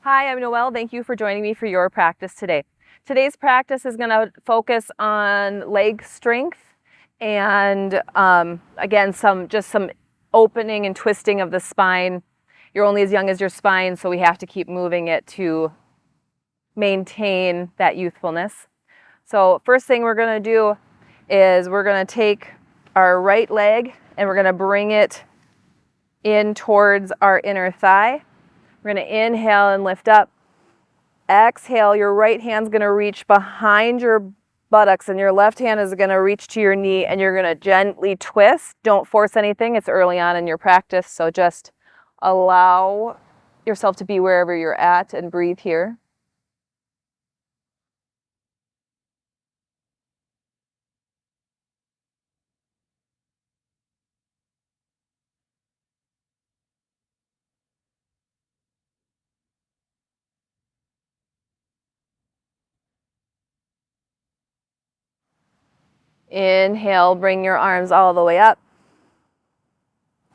Hi, I'm Noelle. Thank you for joining me for your practice today. Today's practice is going to focus on leg strength and again, some opening and twisting of the spine. You're only as young as your spine, so we have to keep moving it to maintain that youthfulness. So first thing we're going to do is we're going to take our right leg and we're going to bring it in towards our inner thigh. We're going to inhale and lift up. Exhale, your right hand's going to reach behind your buttocks and your left hand is going to reach to your knee and you're going to gently twist. Don't force anything. It's early on in your practice, so just allow yourself to be wherever you're at and breathe here. Inhale, bring your arms all the way up.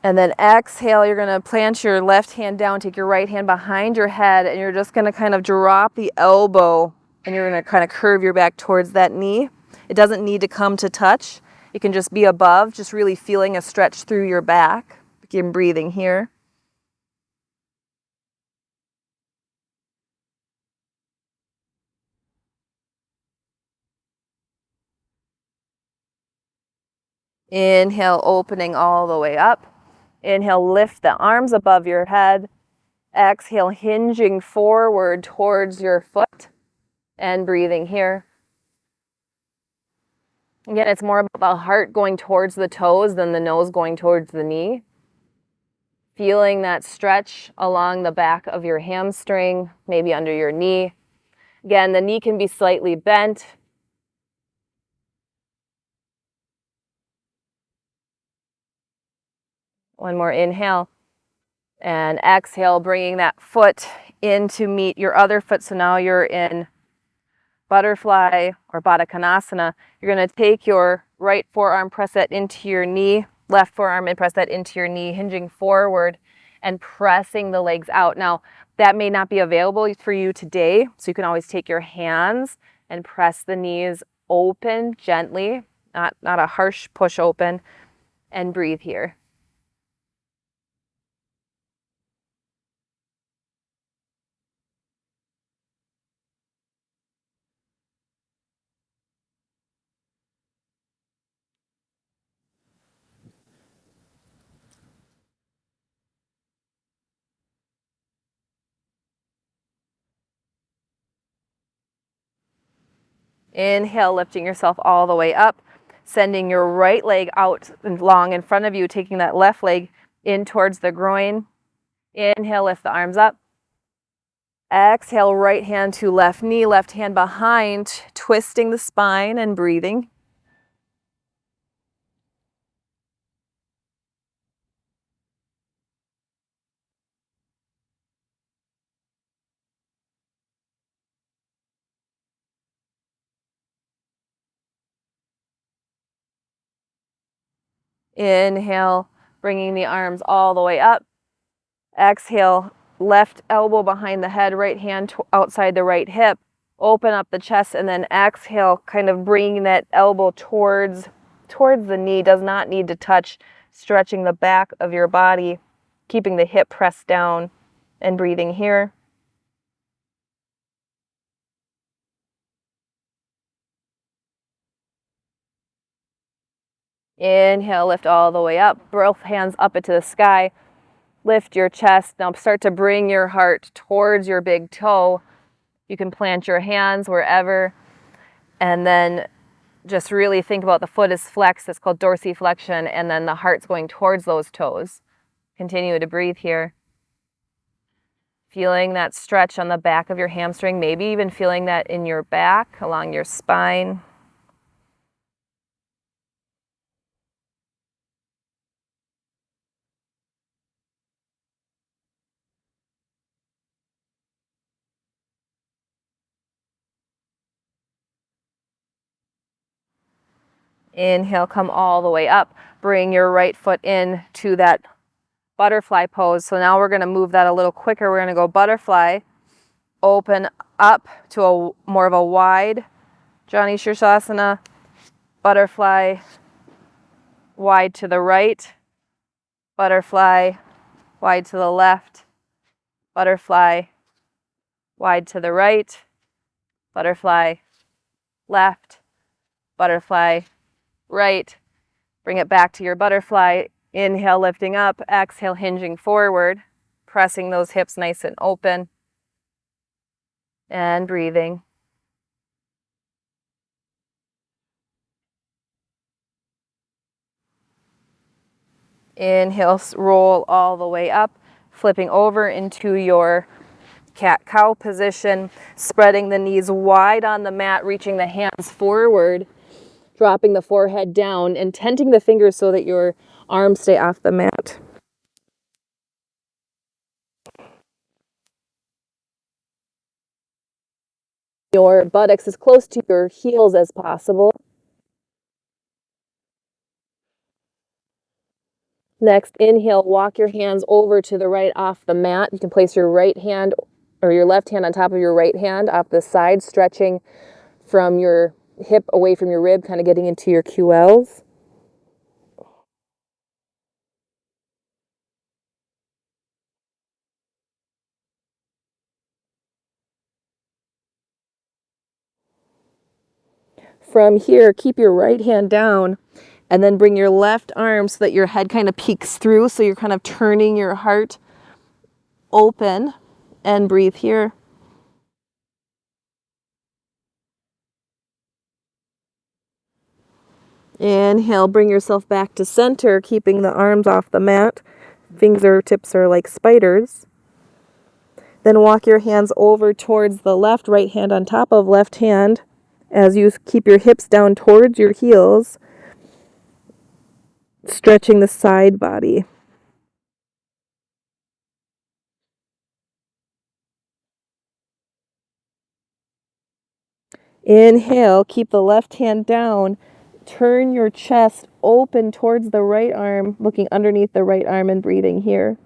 And then exhale, you're going to plant your left hand down, take your right hand behind your head, and you're just going to kind of drop the elbow, and you're going to kind of curve your back towards that knee. It doesn't need to come to touch. It can just be above, just really feeling a stretch through your back. Begin breathing here. Inhale, opening all the way up. Inhale, lift the arms above your head. Exhale, hinging forward towards your foot and breathing here. Again, it's more about the heart going towards the toes than the nose going towards the knee. Feeling that stretch along the back of your hamstring, maybe under your knee. Again, the knee can be slightly bent. One more inhale. And exhale, bringing that foot in to meet your other foot. So now you're in butterfly or Baddha Konasana. You're going to take your right forearm, press that into your knee, left forearm and press that into your knee, hinging forward and pressing the legs out. Now, that may not be available for you today, so you can always take your hands and press the knees open gently, not a harsh push open, and breathe here. Inhale, lifting yourself all the way up, sending your right leg out and long in front of you, taking that left leg in towards the groin. Inhale, lift the arms up. Exhale, right hand to left knee, left hand behind, twisting the spine and breathing. Inhale, bringing the arms all the way up. Exhale, left elbow behind the head, right hand outside the right hip. Open up the chest and then exhale, kind of bringing that elbow towards the knee. Does not need to touch, stretching the back of your body, keeping the hip pressed down and breathing here. Inhale, lift all the way up, both hands up into the sky. Lift your chest. Now start to bring your heart towards your big toe. You can plant your hands wherever. And then just really think about the foot is flexed. It's called dorsiflexion. And then the heart's going towards those toes. Continue to breathe here. Feeling that stretch on the back of your hamstring. Maybe even feeling that in your back, along your spine. Inhale, come all the way up. Bring your right foot in to that butterfly pose. So now we're going to move that a little quicker. We're going to go butterfly. open up to a more of a wide Jani Shirsasana, butterfly, wide to the right, butterfly, wide to the left, butterfly, wide to the right, butterfly, left, butterfly, right. Bring it back to your butterfly. Inhale, lifting up. Exhale, hinging forward, pressing those hips nice and open, and breathing. Inhale, roll all the way up, flipping over into your cat-cow position, spreading the knees wide on the mat, reaching the hands forward, dropping the forehead down, and tenting the fingers so that your arms stay off the mat. Your buttocks as close to your heels as possible. Next, inhale, walk your hands over to the right off the mat. You can place your right hand or your left hand on top of your right hand off the side, stretching from your hip away from your rib, kind of getting into your QLs. From here, keep your right hand down and then bring your left arm so that your head kind of peeks through. So you're kind of turning your heart open, and breathe here. Inhale, bring yourself back to center, keeping the arms off the mat. Fingertips are like spiders. Then walk your hands over towards the left, right hand on top of left hand as you keep your hips down towards your heels, stretching the side body. Inhale, keep the left hand down. Turn your chest open towards the right arm, looking underneath the right arm and breathing here.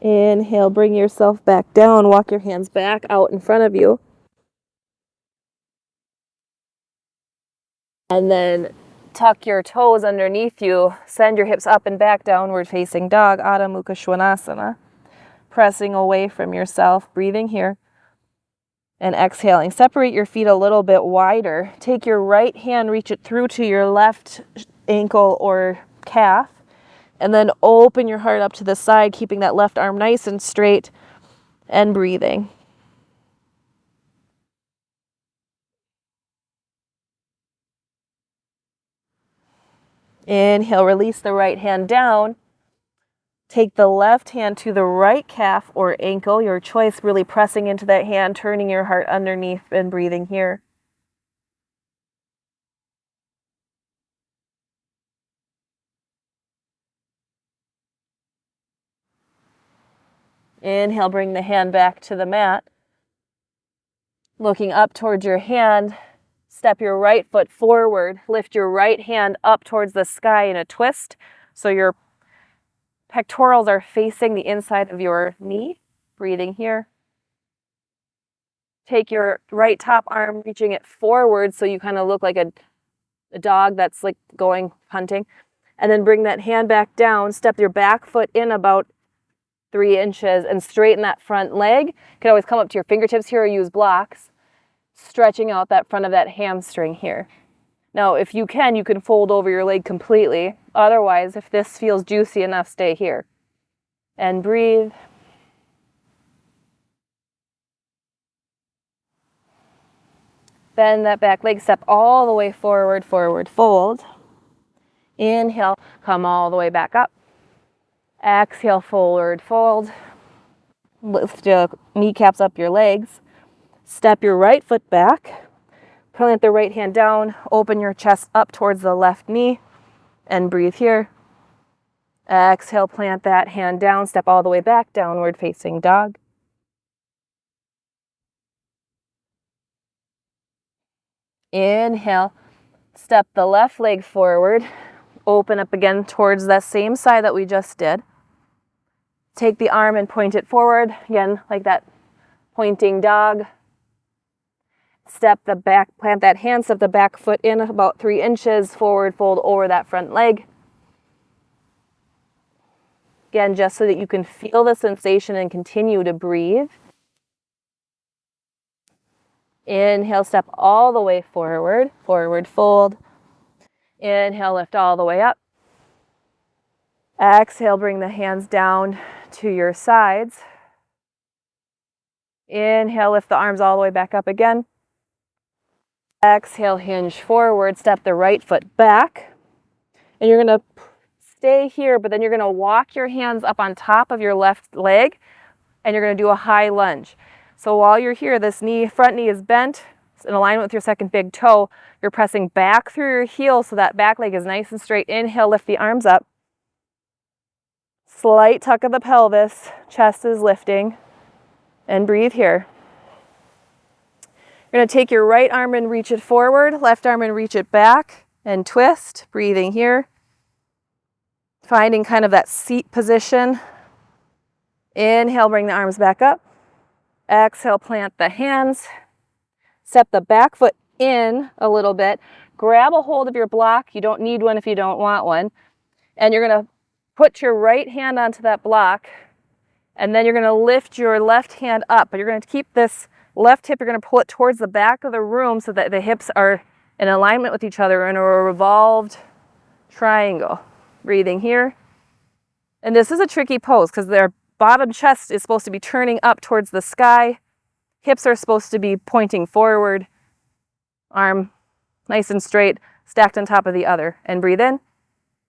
Inhale, bring yourself back down. Walk your hands back out in front of you. And then tuck your toes underneath you. Send your hips up and back, downward facing dog, Adho Mukha Svanasana. Pressing away from yourself, breathing here. And exhaling. Separate your feet a little bit wider. Take your right hand, reach it through to your left ankle or calf. And then open your heart up to the side, keeping that left arm nice and straight, and breathing. Inhale, release the right hand down. Take the left hand to the right calf or ankle, your choice, really pressing into that hand, turning your heart underneath and breathing here. Inhale, bring the hand back to the mat. Looking up towards your hand, step your right foot forward. Lift your right hand up towards the sky in a twist. So your pectorals are facing the inside of your knee. Breathing here. Take your right top arm, reaching it forward so you kind of look like a dog that's like going hunting. And then bring that hand back down. Step your back foot in about 3 inches and straighten that front leg. You can always come up to your fingertips here or use blocks, stretching out that front of that hamstring here. Now, if you can fold over your leg completely. Otherwise, if this feels juicy enough, stay here. And breathe. Bend that back leg, step all the way forward, forward fold. Inhale, come all the way back up. Exhale, forward fold. Lift your kneecaps up your legs. Step your right foot back. Plant the right hand down. Open your chest up towards the left knee. And breathe here. Exhale, plant that hand down. Step all the way back, downward facing dog. Inhale, step the left leg forward, open up again towards that same side that we just did. Take the arm and point it forward, again, like that pointing dog. Step the back, plant that hand, step the back foot in about 3 inches, forward fold over that front leg. Again, just so that you can feel the sensation and continue to breathe. Inhale, step all the way forward, forward fold. Inhale, lift all the way up. Exhale, bring the hands down to your sides. Inhale, lift the arms all the way back up again. Exhale, hinge forward, step the right foot back. And you're going to stay here, but then you're going to walk your hands up on top of your left leg, and you're going to do a high lunge. So while you're here, this knee, front knee is bent. It's in alignment with your second big toe. You're pressing back through your heel so that back leg is nice and straight. Inhale, lift the arms up. Slight tuck of the pelvis, chest is lifting, and breathe here. You're going to take your right arm and reach it forward, left arm and reach it back, and twist, breathing here. Finding kind of that seat position. Inhale, bring the arms back up. Exhale, plant the hands. Step the back foot in a little bit. Grab a hold of your block. You don't need one if you don't want one. And you're going to put your right hand onto that block. And then you're going to lift your left hand up. But you're going to keep this left hip, you're going to pull it towards the back of the room so that the hips are in alignment with each other in a revolved triangle. Breathing here. And this is a tricky pose because their bottom chest is supposed to be turning up towards the sky. Hips are supposed to be pointing forward. Arm nice and straight, stacked on top of the other. And breathe in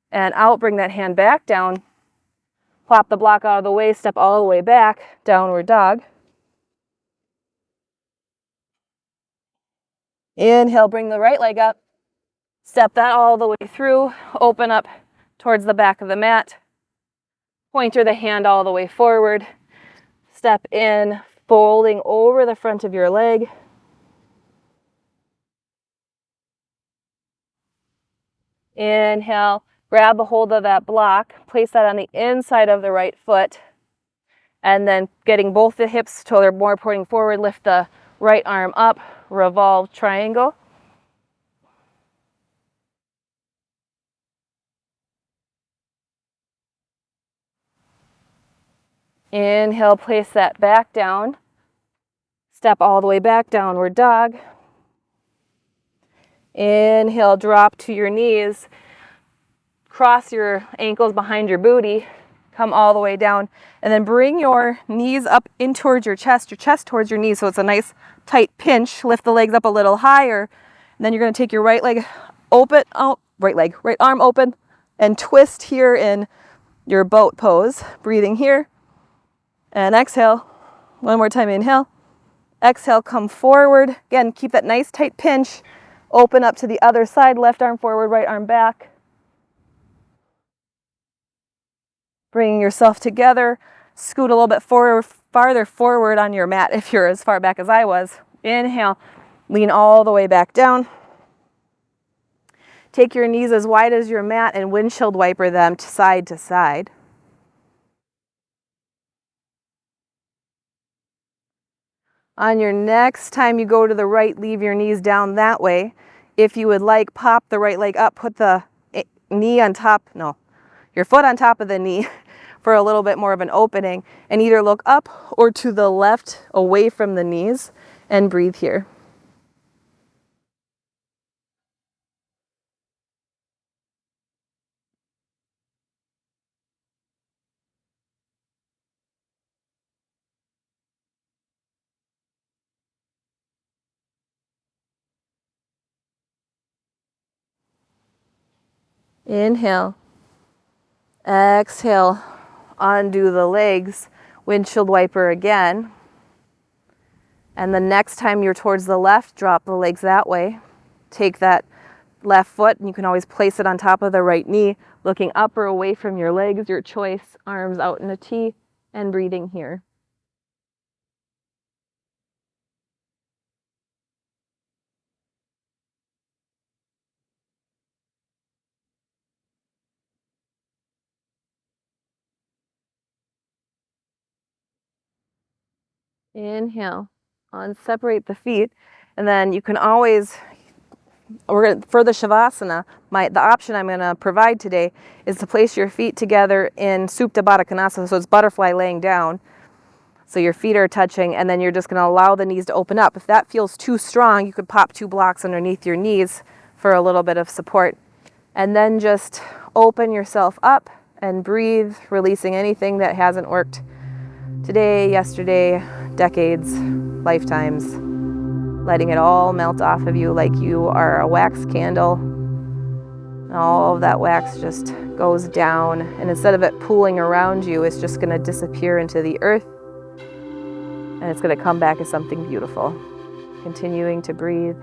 and out. Bring that hand back down. Plop the block out of the way. Step all the way back. Downward dog. Inhale, bring the right leg up. Step that all the way through. Open up towards the back of the mat. Pointer the hand all the way forward. Step in, folding over the front of your leg. Inhale, grab a hold of that block. Place that on the inside of the right foot. And then getting both the hips till they're more pointing forward, lift the right arm up, revolve triangle. Inhale, place that back down. Step all the way back, downward dog. Inhale, drop to your knees. Cross your ankles behind your booty. Come all the way down. And then bring your knees up in towards your chest towards your knees. So it's a nice tight pinch. Lift the legs up a little higher. And then you're going to take your right leg open, right arm open, and twist here in your boat pose. Breathing here. And exhale. One more time, inhale. Exhale, come forward. Again, keep that nice tight pinch. Open up to the other side. Left arm forward, right arm back. Bringing yourself together. Scoot a little bit farther forward on your mat if you're as far back as I was. Inhale. Lean all the way back down. Take your knees as wide as your mat and windshield wiper them side to side. On your next time you go to the right, leave your knees down that way. If you would like, pop the right leg up, put the your foot on top of the knee for a little bit more of an opening, and either look up or to the left away from the knees and breathe here. Inhale. Exhale. Undo the legs. Windshield wiper again. And the next time you're towards the left, drop the legs that way. Take that left foot, and you can always place it on top of the right knee, looking up or away from your legs, your choice. Arms out in a T, and breathing here. Inhale, separate the feet, and then you can always, for the Shavasana, the option I'm going to provide today is to place your feet together in Supta Baddha Konasana, so it's butterfly laying down. So your feet are touching, and then you're just going to allow the knees to open up. If that feels too strong, you could pop 2 blocks underneath your knees for a little bit of support. And then just open yourself up and breathe, releasing anything that hasn't worked today, yesterday, decades, lifetimes. Letting it all melt off of you like you are a wax candle. And all of that wax just goes down, and instead of it pooling around you, it's just going to disappear into the earth. And it's going to come back as something beautiful. Continuing to breathe.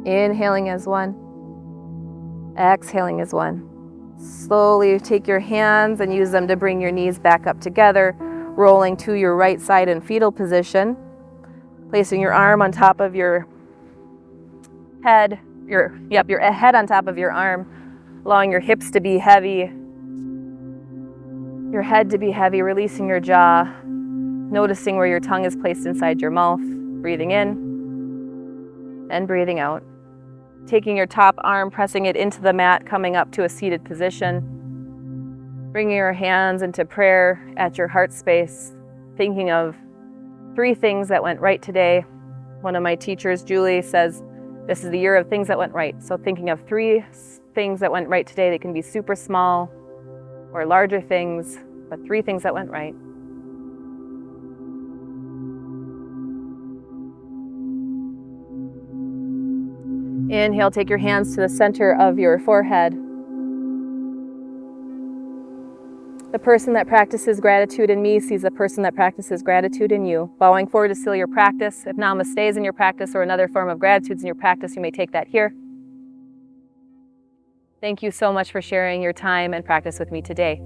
Inhaling as one, exhaling as one. Slowly take your hands and use them to bring your knees back up together, rolling to your right side in fetal position, placing your arm on top of your head, your head on top of your arm, allowing your hips to be heavy, your head to be heavy, releasing your jaw, noticing where your tongue is placed inside your mouth, breathing in and breathing out. Taking your top arm, pressing it into the mat, coming up to a seated position. Bringing your hands into prayer at your heart space, thinking of 3 things that went right today. One of my teachers, Julie, says this is the year of things that went right. So thinking of 3 things that went right today. They can be super small or larger things, but 3 things that went right. Inhale, take your hands to the center of your forehead. The person that practices gratitude in me sees the person that practices gratitude in you. Bowing forward to seal your practice. If namaste is in your practice or another form of gratitude is in your practice, you may take that here. Thank you so much for sharing your time and practice with me today.